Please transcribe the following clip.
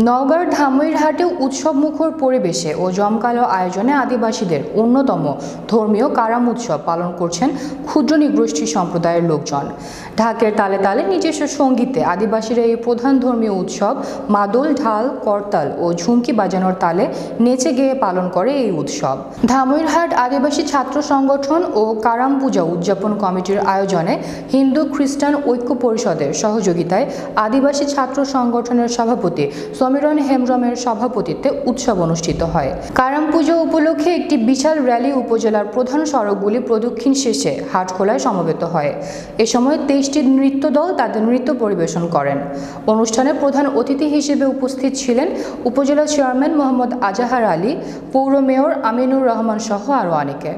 নওগাঁর ধামইরহাটে উৎসবমুখর পরিবেশে ও জমকালো আয়োজনে আদিবাসীদের অন্যতম ধর্মীয় কারাম উৎসব পালন করছেন ক্ষুদ্র নৃগোষ্ঠী সম্প্রদায়ের লোকজন। ঢাকের তালে তালে নিজস্ব সঙ্গীতে আদিবাসীরা এই প্রধান ধর্মীয় উৎসব মাদল, ঢাল, করতাল ও ঝুমকি বাজানোর তালে নেচে গেয়ে পালন করে এই উৎসব। ধামইরহাট আদিবাসী ছাত্র সংগঠন ও কারাম পূজা উদযাপন কমিটির আয়োজনে হিন্দু খ্রিস্টান ঐক্য পরিষদের সহযোগিতায় আদিবাসী ছাত্র সংগঠনের সভাপতি সমীরণ হেমব্রমের সভাপতিত্বে উৎসব অনুষ্ঠিত হয়। কারাম পুজো উপলক্ষে একটি বিশাল র্যালি উপজেলার প্রধান সড়কগুলি প্রদক্ষিণ শেষে হাটখোলায় সমবেত হয়। এ সময় 23টি নৃত্য দল তাদের নৃত্য পরিবেশন করেন। অনুষ্ঠানে প্রধান অতিথি হিসেবে উপস্থিত ছিলেন উপজেলা চেয়ারম্যান মোহাম্মদ আজাহার আলী, পৌর মেয়র আমিনুর রহমান সহ আরও অনেকে।